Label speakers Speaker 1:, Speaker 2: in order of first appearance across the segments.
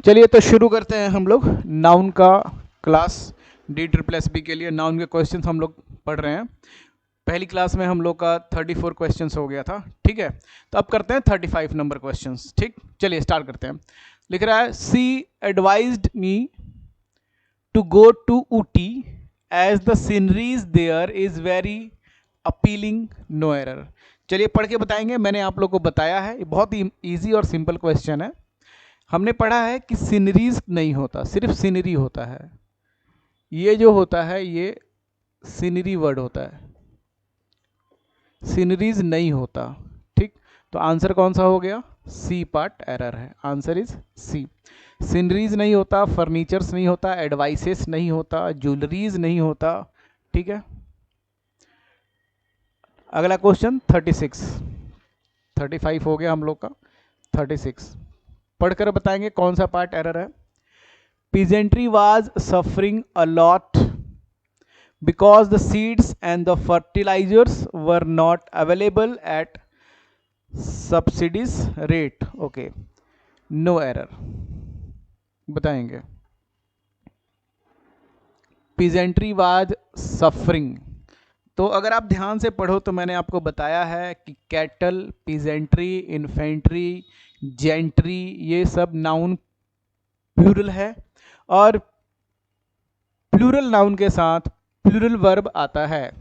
Speaker 1: चलिए तो शुरू करते हैं हम लोग नाउन का क्लास। D++ के लिए नाउन के क्वेश्चंस हम लोग पढ़ रहे हैं। पहली क्लास में हम लोग का 34 क्वेश्चंस हो गया था, ठीक है। तो अब करते हैं 35 नंबर क्वेश्चंस, ठीक। चलिए स्टार्ट करते हैं। लिख रहा है she advised me to go to Ooty as the sceneries there is very appealing, no error. चलिए पढ़ के बताएंगे। मैंने आप लोग को बताया है, ये बहुत ही ईजी और सिंपल क्वेश्चन है। हमने पढ़ा है कि सीनरीज नहीं होता, सिर्फ सीनरी होता है। ये जो होता है ये सीनरी वर्ड होता है, सीनरीज नहीं होता, ठीक। तो आंसर कौन सा हो गया? सी पार्ट एरर है, आंसर इज सी। सीनरीज नहीं होता, फर्नीचर्स नहीं होता, एडवाइसेस नहीं होता, ज्वेलरीज नहीं होता, ठीक है। अगला क्वेश्चन 36, 35 हो गया हम लोग का, 36 पढ़कर बताएंगे कौन सा पार्ट एरर है। Peasantry was suffering a lot because the seeds and the fertilizers were not available at subsidies rate. Okay, no error. बताएंगे Peasantry was suffering। तो अगर आप ध्यान से पढ़ो तो मैंने आपको बताया है कि कैटल, पीजेंट्री, इन्फेंट्री, जेंट्री ये सब नाउन प्लूरल है, और प्लूरल नाउन के साथ प्लूरल वर्ब आता है।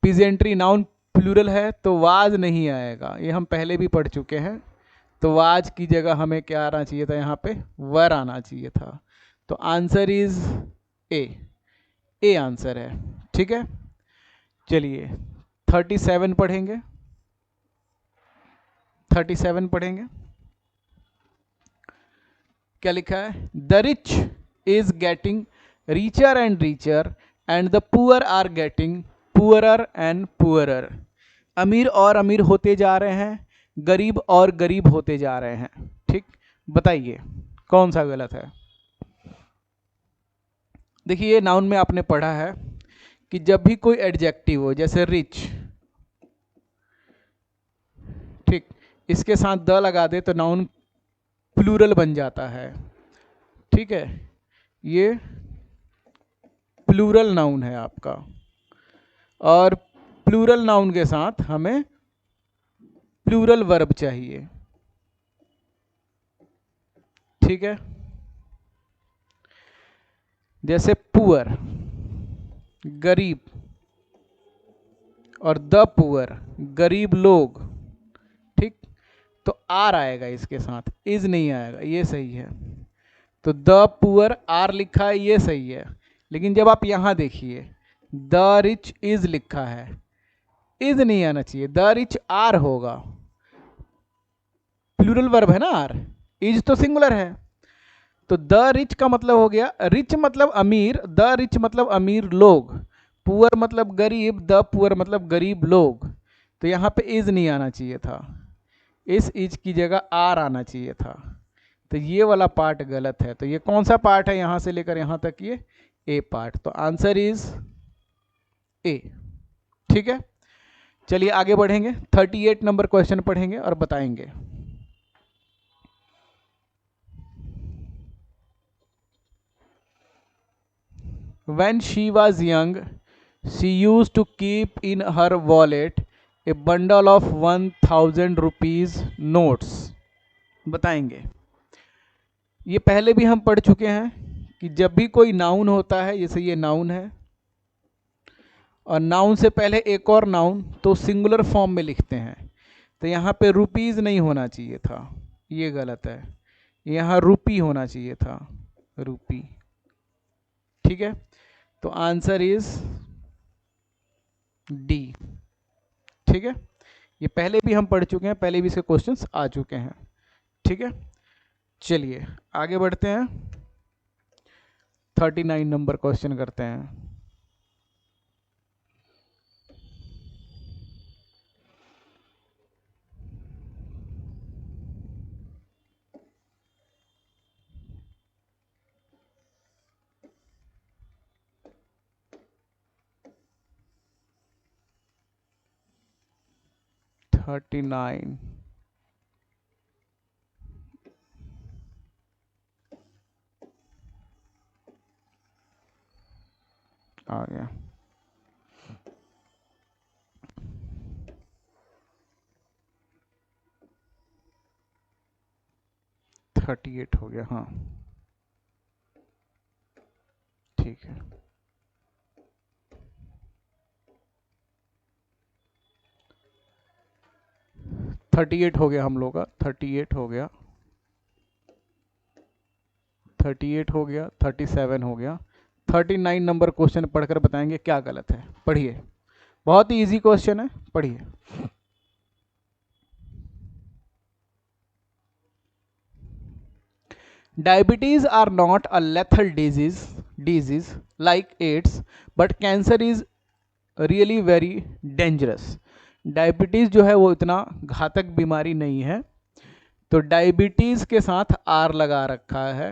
Speaker 1: पीजेंट्री नाउन प्लूरल है तो वाज नहीं आएगा, ये हम पहले भी पढ़ चुके हैं। तो वाज की जगह हमें क्या आना चाहिए था? यहाँ पे वर आना चाहिए था। तो आंसर इज ए आंसर है, ठीक है। चलिए 37 पढ़ेंगे, 37 पढ़ेंगे। क्या लिखा है? The rich is getting richer and richer and the poor are getting poorer and poorer. अमीर और अमीर होते जा रहे हैं, गरीब और गरीब होते जा रहे हैं, ठीक। बताइए कौन सा गलत है? देखिए ये नाउन में आपने पढ़ा है कि जब भी कोई एडजेक्टिव हो, जैसे रिच, ठीक, इसके साथ द लगा दे तो नाउन प्लूरल बन जाता है, ठीक है। ये प्लूरल नाउन है आपका, और प्लूरल नाउन के साथ हमें प्लूरल वर्ब चाहिए, ठीक है। जैसे पुअर गरीब, और द पुअर गरीब लोग, ठीक। तो आर आएगा इसके साथ, इज नहीं आएगा, ये सही है। तो द पुअर आर लिखा है, ये सही है। लेकिन जब आप यहां देखिए द रिच इज लिखा है, इज नहीं आना चाहिए, द रिच आर होगा। प्लूरल वर्ब है ना आर, इज तो सिंगुलर है। तो द रिच का मतलब हो गया, रिच मतलब अमीर, द रिच मतलब अमीर लोग, पुअर मतलब गरीब, द पुअर मतलब गरीब लोग। तो यहाँ पे इज नहीं आना चाहिए था, इस इज की जगह आर आना चाहिए था। तो ये वाला पार्ट गलत है। तो ये कौन सा पार्ट है यहाँ से लेकर यहाँ तक? ये ए पार्ट। तो आंसर इज ए, ठीक है। चलिए आगे बढ़ेंगे, 38 नंबर क्वेश्चन पढ़ेंगे और बताएंगे। When she was young, she used to keep in her wallet a bundle of 1000 rupees notes। बताएंगे। ये पहले भी हम पढ़ चुके हैं कि जब भी कोई नाउन होता है, जैसे ये नाउन है, और नाउन से पहले एक और नाउन, तो सिंगुलर फॉर्म में लिखते हैं। तो यहाँ पे रुपीज़ नहीं होना चाहिए था, ये गलत है। यहाँ रूपी होना चाहिए था, रूपी, ठीक है। तो आंसर इज डी, ठीक है। ये पहले भी हम पढ़ चुके हैं, पहले भी इसके क्वेश्चंस आ चुके हैं, ठीक है। चलिए आगे बढ़ते हैं, 39 नंबर क्वेश्चन करते हैं। थर्टी नाइन, आ गया। थर्टी एट हो गया, हाँ ठीक है। थर्टी एट हो गया हम लोग का, 38 हो गया, 38 हो गया, 37 हो गया। 39 नंबर क्वेश्चन पढ़कर बताएंगे क्या गलत है। पढ़िए, बहुत ही इजी क्वेश्चन है, पढ़िए। Diabetes are not a lethal disease like AIDS, but cancer is really very dangerous. Diabetes जो है वो इतना घातक बीमारी नहीं है। तो डायबिटीज़ के साथ आर लगा रखा है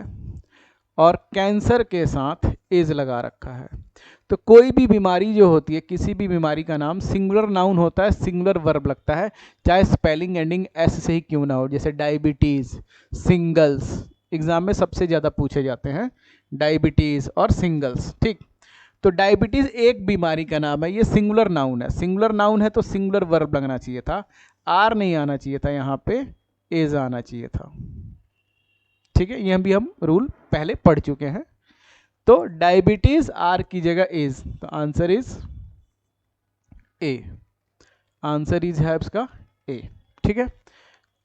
Speaker 1: और कैंसर के साथ एज लगा रखा है। तो कोई भी बीमारी जो होती है, किसी भी बीमारी का नाम सिंगुलर नाउन होता है, सिंगुलर वर्ब लगता है, चाहे स्पेलिंग एंडिंग एस से ही क्यों ना हो। जैसे डायबिटीज़, सिंगल्स, एग्जाम में सबसे ज़्यादा पूछे जाते हैं डायबिटीज़ और सिंगल्स, ठीक। तो डायबिटीज़ एक बीमारी का नाम है, ये सिंगुलर नाउन है। सिंगुलर नाउन है तो सिंगुलर वर्ब लगना चाहिए था, आर नहीं आना चाहिए था, यहाँ पे एज आना चाहिए था, ठीक है। ये भी हम रूल पहले पढ़ चुके हैं। तो डायबिटीज आर की जगह इज, तो answer is A, answer is है इसका ए, ठीक है।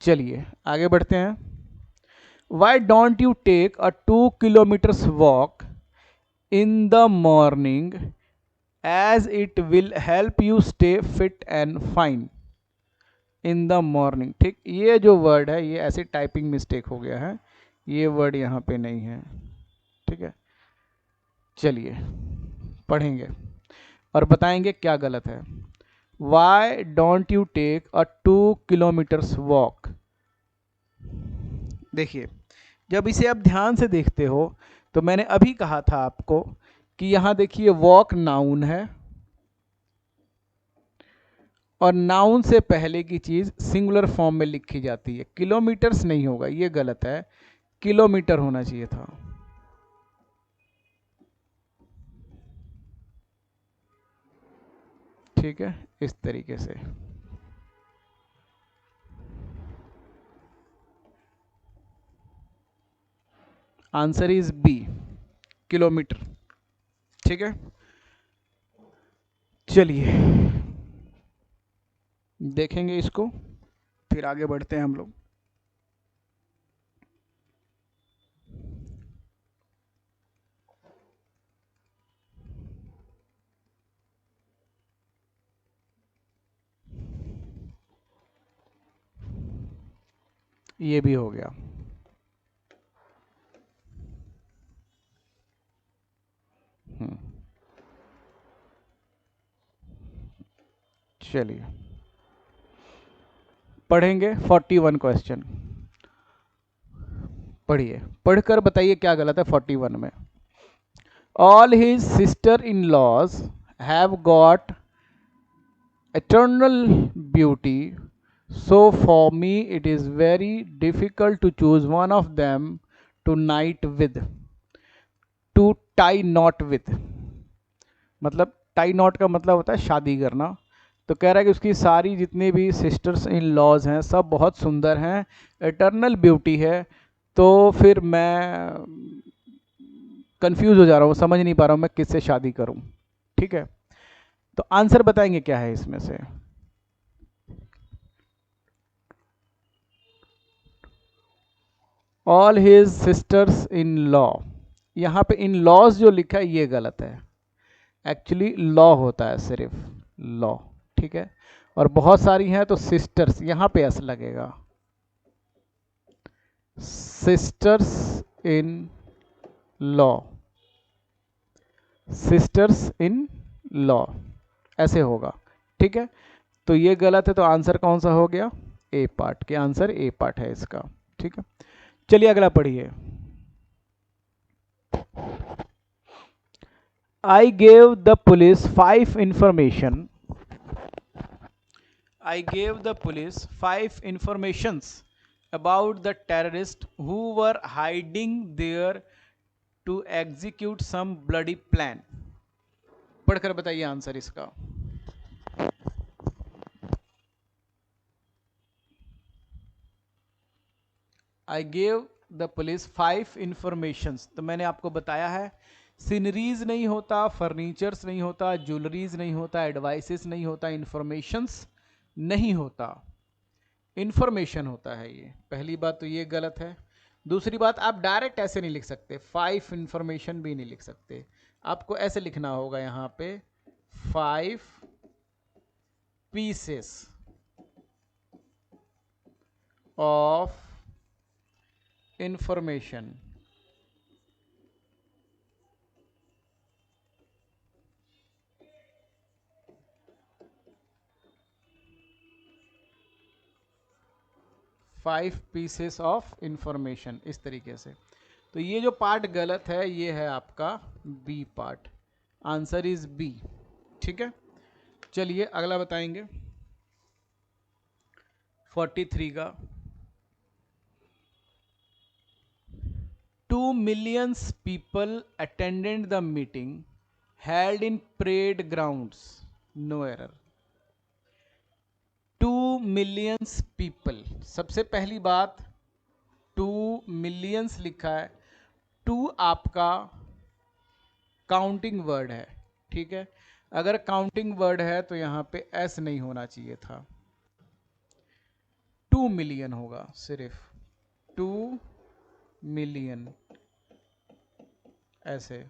Speaker 1: चलिए आगे बढ़ते हैं। Why don't you take a 2 kilometres walk in the morning as it will help you stay fit and fine. In the morning, ठीक, ये जो वर्ड है ये ऐसे टाइपिंग मिस्टेक हो गया है, ये वर्ड यहाँ पे नहीं है, ठीक है। चलिए पढ़ेंगे और बताएंगे क्या गलत है। Why don't you take a 2 kilometres walk. देखिए, जब इसे आप ध्यान से देखते हो तो मैंने अभी कहा था आपको कि यहाँ देखिए वॉक नाउन है और नाउन से पहले की चीज़ सिंगुलर फॉर्म में लिखी जाती है। किलोमीटर्स नहीं होगा, ये गलत है, किलोमीटर होना चाहिए था। ठीक है, इस तरीके से। आंसर इज बी, किलोमीटर, ठीक है। चलिए देखेंगे इसको, फिर आगे बढ़ते हैं हम लोग। ये भी हो गया। चलिए पढ़ेंगे 41 क्वेश्चन। पढ़िए, पढ़कर बताइए क्या गलत है 41 में। All his sister in laws have got eternal beauty, so for me it is very difficult to choose one of them to night with, to tie knot with। मतलब टाई नॉट का मतलब होता है शादी करना। तो कह रहा है कि उसकी सारी जितनी भी सिस्टर्स इन लॉज हैं सब बहुत सुंदर हैं, एटर्नल ब्यूटी है। तो फिर मैं कंफ्यूज हो जा रहा हूँ, समझ नहीं पा रहा हूँ मैं किससे शादी करूँ, ठीक है। तो आंसर बताएंगे क्या है इसमें से। All his sisters in law, यहाँ पे इन लॉज जो लिखा है ये गलत है, एक्चुअली लॉ होता है सिर्फ, लॉ, ठीक है। और बहुत सारी हैं तो सिस्टर्स, यहाँ पे एस लगेगा, sisters in law, sisters in law ऐसे होगा, ठीक है। तो ये गलत है, तो आंसर कौन सा हो गया, ए पार्ट, के आंसर ए पार्ट है इसका, ठीक है। चलिए अगला पढ़िए। I gave the police five informations about the terrorists who were hiding there to execute some bloody plan. पढ़कर बताइए आंसर इसका। I gave the police 5 informations, तो मैंने आपको बताया है सीनरीज नहीं होता, फर्नीचर्स नहीं होता, ज्वेलरीज नहीं होता, एडवाइसेस नहीं होता, इंफॉर्मेशंस नहीं होता, इंफॉर्मेशन होता है। ये पहली बात तो ये गलत है। दूसरी बात, आप डायरेक्ट ऐसे नहीं लिख सकते, 5 इंफॉर्मेशन भी नहीं लिख सकते, आपको ऐसे लिखना होगा यहाँ पे 5 pieces of information. Five pieces of information, इस तरीके से। तो ये जो पार्ट गलत है ये है आपका B part, answer is B. ठीक है, चलिए अगला बताएंगे 43 का। 2 million people attended the meeting held in parade grounds, no error। 2 million people, सबसे पहली बात 2 millions लिखा है, 2 आपका काउंटिंग वर्ड है, ठीक है। अगर काउंटिंग वर्ड है तो यहां पे एस नहीं होना चाहिए था, 2 मिलियन होगा, सिर्फ 2 मिलियन ऐसे।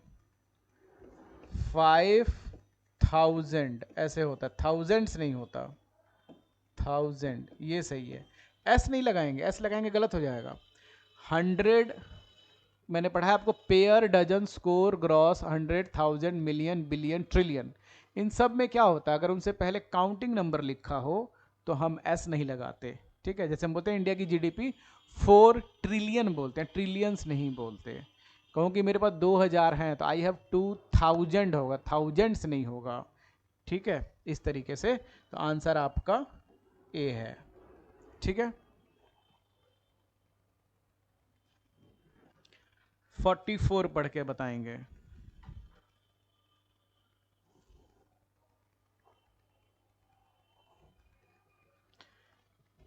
Speaker 1: 5,000 ऐसे होता, थाउजेंड्स नहीं होता, 1000, ये सही है। एस नहीं लगाएंगे, एस लगाएंगे गलत हो जाएगा। 100, मैंने पढ़ा है आपको, pair, dozen, score, gross, 100,000, million, billion, trillion, इन सब में क्या होता है, अगर उनसे पहले काउंटिंग नंबर लिखा हो तो हम एस नहीं लगाते। ठीक है, जैसे हम बोलते हैं इंडिया की जीडीपी 4 ट्रिलियन बोलते हैं, ट्रिलियंस नहीं बोलते। कहूँ कि मेरे पास 2000 हैं तो आई हैव 2000 होगा, थाउजेंड्स नहीं होगा। ठीक है, इस तरीके से। तो आंसर आपका ए है। ठीक है, 44 पढ़ के बताएंगे।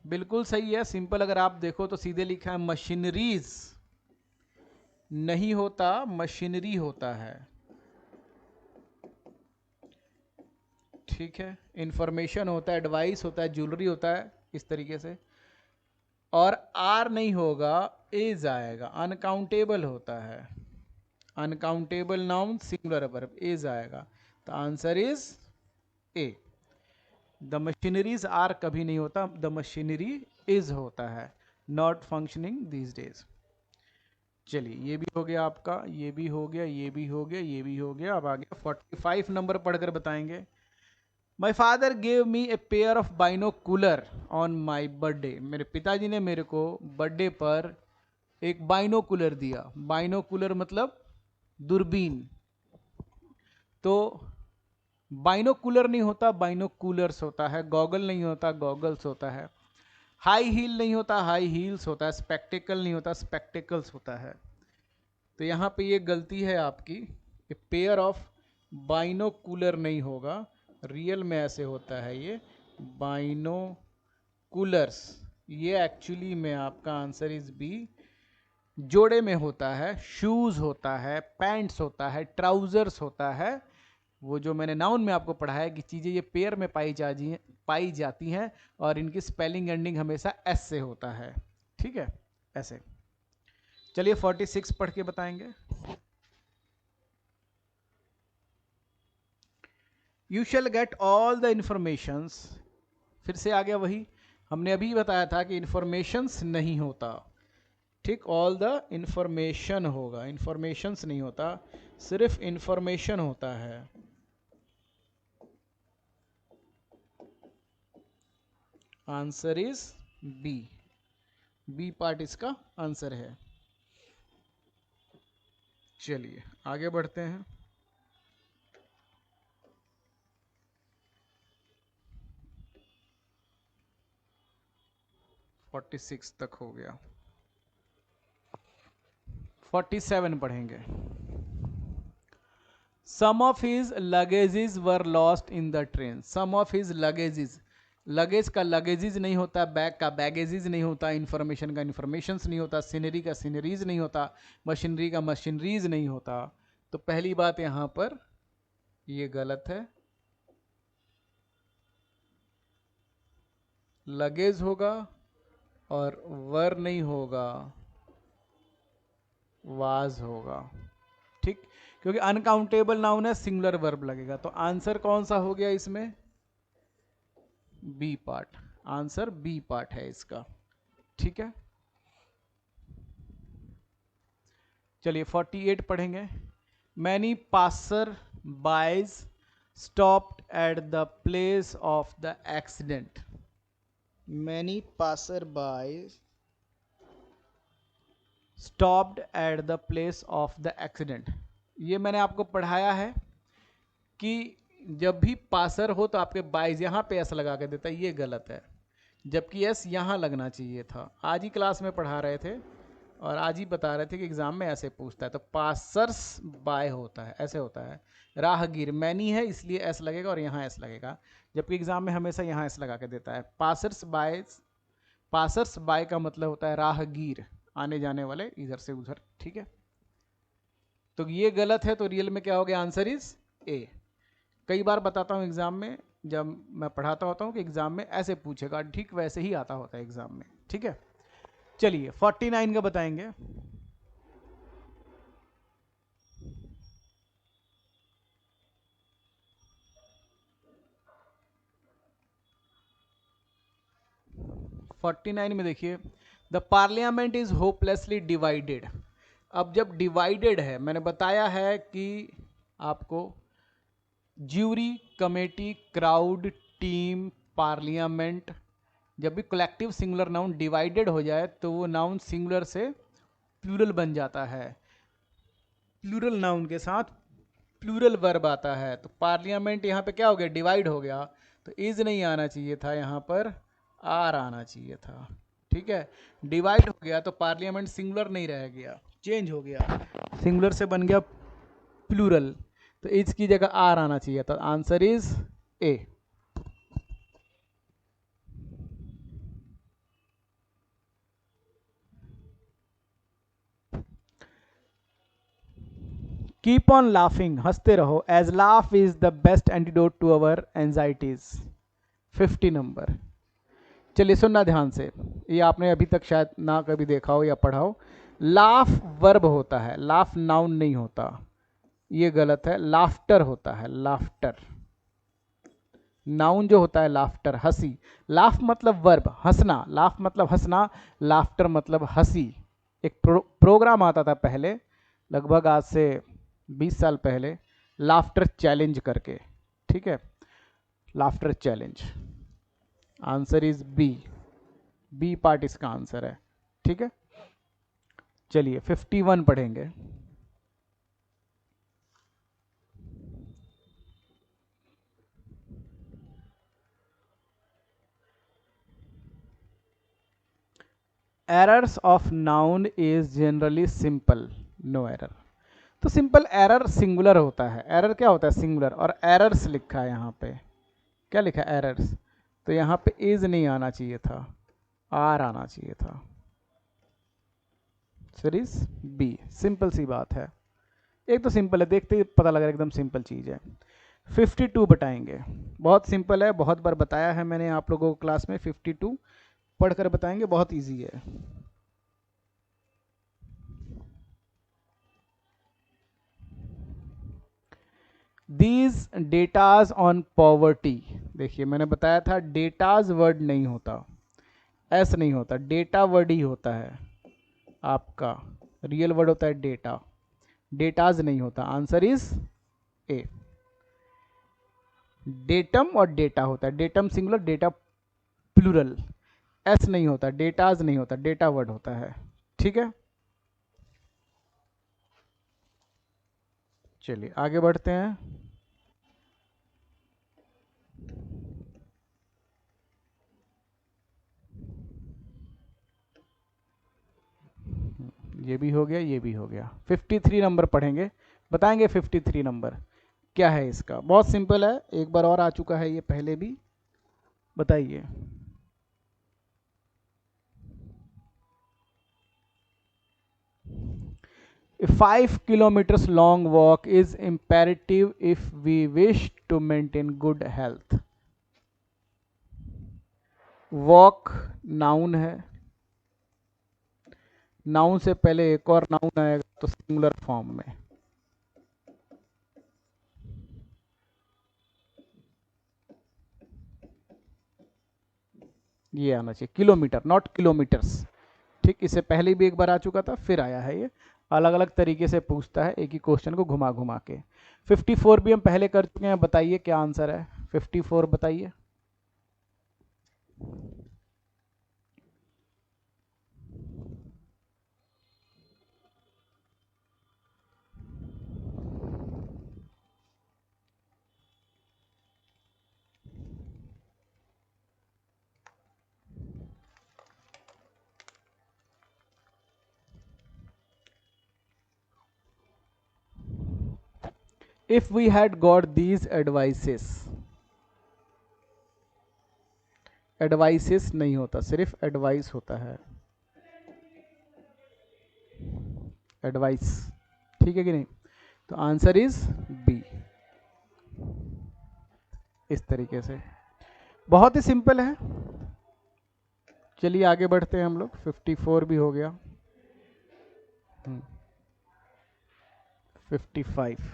Speaker 1: बिल्कुल सही है, सिंपल अगर आप देखो तो सीधे लिखा है मशीनरीज नहीं होता, मशीनरी होता है। ठीक है, इंफॉर्मेशन होता है, एडवाइस होता है, ज्वेलरी होता है, इस तरीके से। और आर नहीं होगा, इज आएगा, अनकाउंटेबल होता है, uncountable noun singular verb, is आएगा। तो answer is A. The machineries are कभी नहीं होता, द मशीनरी इज होता है, नॉट फंक्शनिंग दीज डेज। चलिए, ये भी हो गया आपका, ये भी हो गया, ये भी हो गया, ये भी हो गया। अब आ गया 45 नंबर, पढ़कर बताएंगे। My father gave me a pair of binocular on my birthday, मेरे पिताजी ने मेरे को बर्थडे पर एक बाइनोकुलर दिया। बाइनोकुलर मतलब दूरबीन। तो बाइनोकुलर नहीं होता, बाइनोकुलर्स होता है। गॉगल नहीं होता, गॉगल्स होता है। हाई हील नहीं होता, हाई हील्स होता है। स्पेक्टिकल नहीं होता, स्पेक्टिकल्स होता है। तो यहाँ पे ये गलती है आपकी, पेयर ऑफ बाइनोकुलर नहीं होगा, रियल में ऐसे होता है ये बाइनोकुलर्स। ये एक्चुअली में आपका आंसर इज बी, जोड़े में होता है, शूज होता है, पैंट्स होता है, ट्राउजर्स होता है। वो जो मैंने नाउन में आपको पढ़ा है कि चीज़ें ये पेयर में पाई जाती हैं और इनकी स्पेलिंग एंडिंग हमेशा एस से होता है। ठीक है, ऐसे। चलिए 46 पढ़ के बताएंगे। You shall get all the informations, फिर से आ गया वही, हमने अभी बताया था कि इंफॉर्मेशंस नहीं होता। ठीक, ऑल द इंफॉर्मेशन होगा, इंफॉर्मेशंस नहीं होता, सिर्फ इंफॉर्मेशन होता है। Answer is B, B part इसका आंसर है। चलिए आगे बढ़ते हैं। 46 तक हो गया, 47 पढ़ेंगे। Some of his luggages were lost in the train. Some of his luggages, luggage का लगेजेस नहीं होता, बैग का बैगेजेस नहीं होता, इंफॉर्मेशन का इंफॉर्मेशंस नहीं होता, सीनरी का सीनरीज नहीं होता, मशीनरी का मशीनरीज नहीं होता। तो पहली बात यहां पर ये गलत है, लगेज होगा और वर नहीं होगा, वाज होगा। ठीक, क्योंकि अनकाउंटेबल नाउन है, सिंगुलर वर्ब लगेगा। तो आंसर कौन सा हो गया इसमें? B part. Answer B part है इसका। ठीक है, चलिए 48 पढ़ेंगे। Many passer bys stopped at the place of the accident. Many passer bys stopped at the place of the accident. ये मैंने आपको पढ़ाया है कि जब भी पासर हो तो आपके बाइज यहाँ पे एस लगा के देता है, ये गलत है, जबकि एस यहाँ लगना चाहिए था। आज ही क्लास में पढ़ा रहे थे और आज ही बता रहे थे कि एग्जाम में ऐसे पूछता है। तो पासर्स बाय होता है, ऐसे होता है। राहगीर मैनी है इसलिए एस लगेगा और यहाँ एस लगेगा, जबकि एग्जाम में हमेशा यहाँ एस लगा के देता है। पासर्स बाय, पासर्स बाय का मतलब होता है राहगीर, आने जाने वाले इधर से उधर। ठीक है, तो ये गलत है, तो रियल में क्या हो गया? आंसर इज ए। कई बार बताता हूँ एग्जाम में, जब मैं पढ़ाता होता हूँ कि एग्जाम में ऐसे पूछेगा, ठीक वैसे ही आता होता है एग्जाम में। ठीक है, चलिए 49 का बताएंगे। फोर्टी नाइन में देखिए, the parliament is hopelessly divided. अब जब डिवाइडेड है, मैंने बताया है कि आपको jury, committee, crowd, team, parliament, जब भी कलेक्टिव सिंगुलर नाउन डिवाइडेड हो जाए तो वो नाउन सिंगुलर से प्लूरल बन जाता है। प्लूरल नाउन के साथ प्लूरल वर्ब आता है। तो पार्लियामेंट यहाँ पे क्या हो गया? डिवाइड हो गया, तो इज नहीं आना चाहिए था, यहाँ पर आर आना चाहिए था। ठीक है, डिवाइड हो गया तो पार्लियामेंट सिंगुलर नहीं रह गया, चेंज हो गया, सिंगुलर से बन गया प्लूरल, तो इज की जगह आर आना चाहिए था। Answer is A. Keep on laughing, हंसते रहो, as laugh is the best antidote to our anxieties. 50 number. चलिए सुनना ध्यान से, ये आपने अभी तक शायद ना कभी देखा हो या पढ़ा हो। लाफ वर्ब होता है, लाफ नाउन नहीं होता, ये गलत है। लाफ्टर होता है, लाफ्टर। नाउन जो होता है लाफ्टर, हंसी। लाफ मतलब वर्ब, हंसना, लाफ मतलब हंसना, लाफ्टर मतलब हंसी। एक प्रोग्राम आता था पहले, लगभग आज से 20 साल पहले, लाफ्टर चैलेंज करके। ठीक है, laughter challenge. Answer is B, B part इसका आंसर है। ठीक है, चलिए 51 पढ़ेंगे। Errors of noun is generally simple, no error. तो सिंपल एरर सिंगुलर होता है। एरर क्या होता है? सिंगुलर। और एरर्स लिखा है यहाँ पे, क्या लिखा है? एरर्स। तो यहाँ पे इज नहीं आना चाहिए था, आर आना चाहिए था। सीरीज बी, सिंपल सी बात है। एक तो सिंपल है, देखते ही पता लग रहा है एकदम सिंपल चीज़ है। 52 बताएंगे, बहुत सिंपल है, बहुत बार बताया है मैंने आप लोगों को क्लास में। 52 पढ़कर बताएंगे, बहुत इजी है। These datas on poverty. देखिए मैंने बताया था डेटाज वर्ड नहीं होता, एस नहीं होता, डेटा वर्ड ही होता है आपका। रियल वर्ड होता है डेटा, डेटाज नहीं होता। Answer is A. डेटम और डेटा होता है, datum singular, data plural. S नहीं होता, डेटाज नहीं होता, डेटा वर्ड होता है। ठीक है, चलिए आगे बढ़ते हैं। ये भी हो गया, ये भी हो गया। 53 नंबर पढ़ेंगे, बताएंगे 53 नंबर। क्या है इसका? बहुत सिंपल है, एक बार और आ चुका है ये पहले भी, बताइए। A 5 kilometers long walk is imperative if we wish to maintain good health. Walk noun है, नाउन से पहले एक और नाउन आएगा तो सिंगुलर फॉर्म में। ये आना चाहिए, किलोमीटर नॉट किलोमीटर्स। ठीक, इससे पहले भी एक बार आ चुका था, फिर आया है ये, अलग अलग तरीके से पूछता है एक ही क्वेश्चन को घुमा घुमा के। 54 भी हम पहले कर चुके हैं, बताइए क्या आंसर है 54, बताइए। If we had got these advices, advices नहीं होता, सिर्फ एडवाइस होता है, एडवाइस, ठीक है कि नहीं? तो आंसर इज बी। इस तरीके से बहुत ही सिंपल है। चलिए आगे बढ़ते हैं हम लोग, 54 भी हो गया, 55।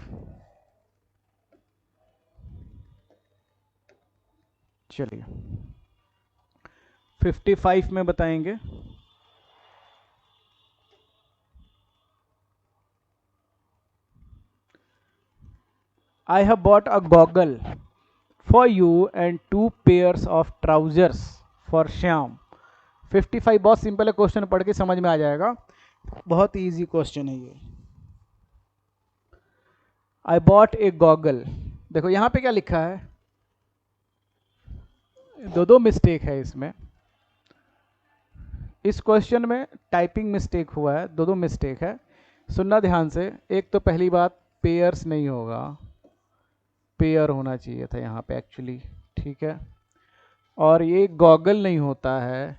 Speaker 1: चलिए 55 में बताएंगे, I have bought a goggle for you and 2 pairs of trousers for Shyam। 55 बहुत सिंपल है, क्वेश्चन पढ़ के समझ में आ जाएगा, बहुत इजी क्वेश्चन है ये। I bought a goggle, देखो यहाँ पे क्या लिखा है, दो मिस्टेक है इसमें, इस क्वेश्चन में टाइपिंग मिस्टेक हुआ है, दो मिस्टेक है, सुनना ध्यान से। एक तो पहली बात, पेयर्स नहीं होगा, पेयर होना चाहिए था यहाँ पे एक्चुअली, ठीक है। और ये गॉगल नहीं होता है,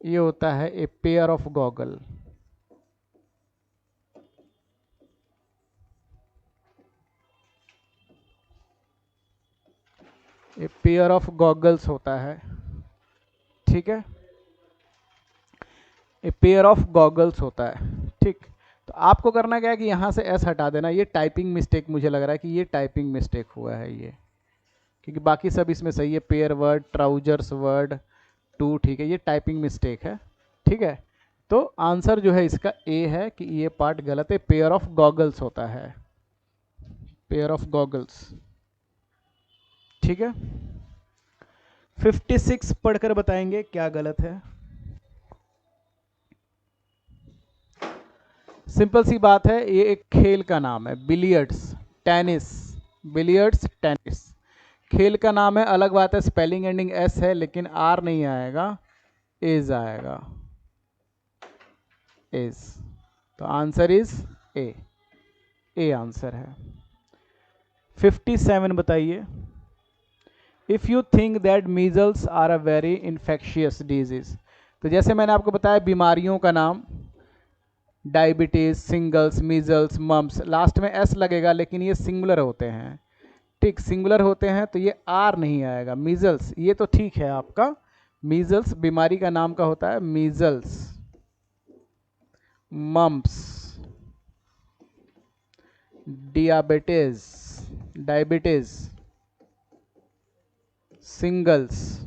Speaker 1: ये होता है a pair of goggle. A pair of goggles होता है, ठीक है, ए पेयर ऑफ गॉगल्स होता है, ठीक। तो आपको करना क्या है कि यहाँ से एस हटा देना, ये टाइपिंग मिस्टेक, मुझे लग रहा है कि ये टाइपिंग मिस्टेक हुआ है ये, क्योंकि बाकी सब इसमें सही है, pair word, trousers word, too, ठीक है, ये टाइपिंग मिस्टेक है, ठीक है। तो आंसर जो है इसका ए है कि ये पार्ट गलत है, पेयर ऑफ गॉगल्स होता है, पेयर ऑफ गॉगल्स, ठीक है। 56 पढ़कर बताएंगे क्या गलत है। सिंपल सी बात है, ये एक खेल का नाम है, बिलियर्ड्स टेनिस, बिलियर्ड्स टेनिस खेल का नाम है, अलग बात है स्पेलिंग एंडिंग एस है, लेकिन आर नहीं आएगा, इज आएगा, इज। तो आंसर इज ए आंसर है। 57 बताइए, if you think that measles are a very infectious disease. तो जैसे मैंने आपको बताया बीमारियों का नाम, diabetes, shingles, measles, mumps, last में एस लगेगा, लेकिन ये सिंगुलर होते हैं, ठीक, सिंगुलर होते हैं, तो ये आर नहीं आएगा। मीजल्स ये तो ठीक है आपका, मीजल्स बीमारी का नाम का होता है, मीजल्स, मम्स, डियाबिटीज, डायबिटीज, सिंगल्स,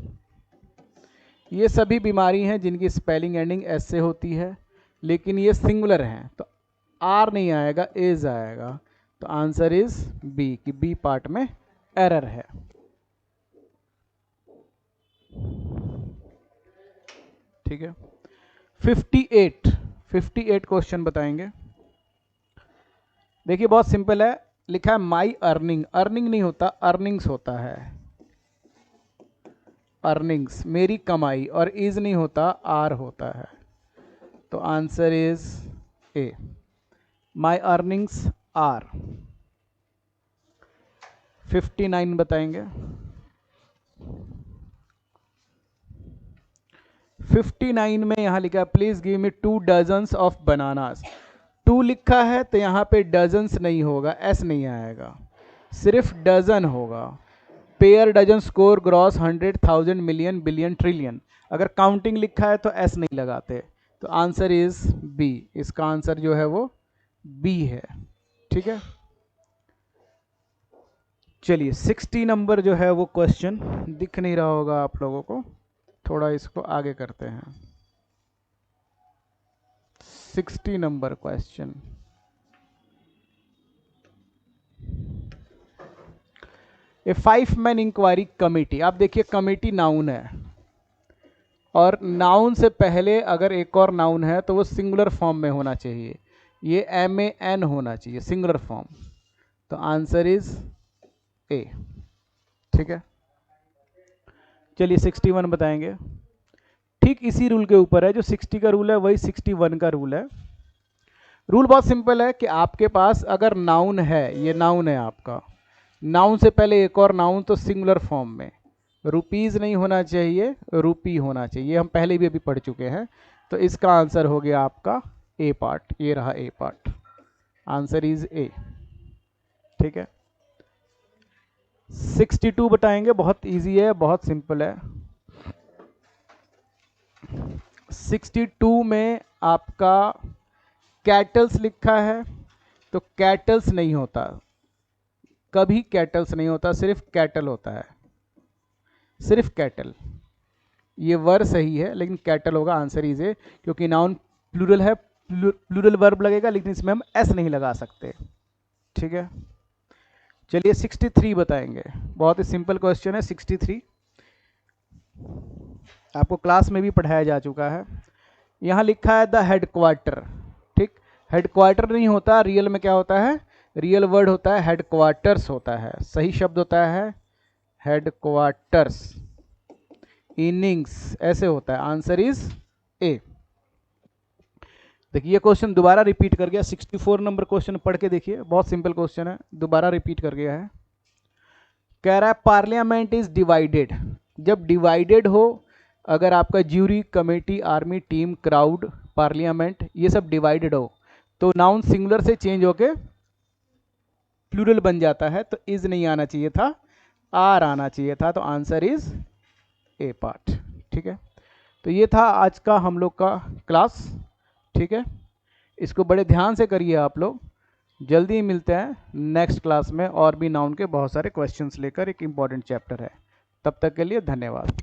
Speaker 1: ये सभी बीमारी हैं जिनकी स्पेलिंग एंडिंग एस से होती है, लेकिन ये सिंगुलर हैं, तो आर नहीं आएगा, इज आएगा। तो आंसर इज बी, कि बी पार्ट में एरर है, ठीक है। 58 क्वेश्चन बताएंगे। देखिए बहुत सिंपल है, लिखा है माई अर्निंग, अर्निंग नहीं होता, अर्निंग्स होता है, अर्निंग्स मेरी कमाई, और इज नहीं होता, आर होता है। तो answer is A, my earnings are. 59 बताएंगे। 59 में यहाँ लिखा है please give me 2 dozens of bananas. 2 लिखा है तो यहाँ पे डजन्स नहीं होगा, एस नहीं आएगा, सिर्फ डजन होगा। Pair, dozen, score, gross, 100,000, million, billion, trillion. अगर काउंटिंग लिखा है तो एस नहीं लगाते। तो आंसर इज बी। इसका आंसर जो है वो बी है। ठीक है, चलिए 60 नंबर जो है वो क्वेश्चन दिख नहीं रहा होगा आप लोगों को, थोड़ा इसको आगे करते हैं। 60 नंबर क्वेश्चन, ए 5 मैन इंक्वायरी कमेटी। आप देखिए कमेटी नाउन है, और नाउन से पहले अगर एक और नाउन है तो वो सिंगुलर फॉर्म में होना चाहिए। ये MAN होना चाहिए, सिंगुलर फॉर्म। तो आंसर इज ए। ठीक है, चलिए 61 बताएंगे। ठीक इसी रूल के ऊपर है, जो 60 का रूल है वही 61 का रूल है। रूल बहुत सिंपल है कि आपके पास अगर नाउन है, ये नाउन है आपका, नाउन से पहले एक और नाउन तो सिंगुलर फॉर्म में, रुपीज़ नहीं होना चाहिए, रूपी होना चाहिए। ये हम पहले भी अभी पढ़ चुके हैं। तो इसका आंसर हो गया आपका ए पार्ट, ये रहा ए पार्ट, आंसर इज ए। ठीक है, 62 बताएंगे, बहुत इजी है, बहुत सिंपल है। 62 में आपका कैटल्स लिखा है, तो कैटल्स नहीं होता, कभी कैटल्स नहीं होता, सिर्फ कैटल होता है, सिर्फ कैटल। ये वर्ड सही है लेकिन कैटल होगा, आंसर इज ए, क्योंकि नाउन प्लूरल है, प्लूरल वर्ब लगेगा, लेकिन इसमें हम एस नहीं लगा सकते। ठीक है, चलिए 63 बताएंगे, बहुत ही सिंपल क्वेश्चन है 63, आपको क्लास में भी पढ़ाया जा चुका है। यहाँ लिखा है द हेडक्वार्टर। ठीक, हेडक्वार्टर नहीं होता, रियल में क्या होता है, रियल वर्ड होता है हेडक्वार्टर्स होता है, सही शब्द होता है हेडक्वार्टर्स। इनिंग्स ऐसे होता है, आंसर इज ए। देखिए ये क्वेश्चन दोबारा रिपीट कर गया, 64 नंबर क्वेश्चन पढ़ के देखिए, बहुत सिंपल क्वेश्चन है, दोबारा रिपीट कर गया है। कह रहा है पार्लियामेंट इज डिवाइडेड। जब डिवाइडेड हो, अगर आपका jury, committee, army, team, crowd, parliament, ये सब डिवाइडेड हो, तो नाउन सिंगुलर से चेंज होके प्लूरल बन जाता है। तो इज नहीं आना चाहिए था, आर आना चाहिए था, तो आंसर इज ए पार्ट। ठीक है, तो ये था आज का हम लोग का क्लास। ठीक है, इसको बड़े ध्यान से करिए आप लोग। जल्दी मिलते हैं नेक्स्ट क्लास में, और भी नाउन के बहुत सारे क्वेश्चंस लेकर, एक इम्पॉर्टेंट चैप्टर है। तब तक के लिए धन्यवाद।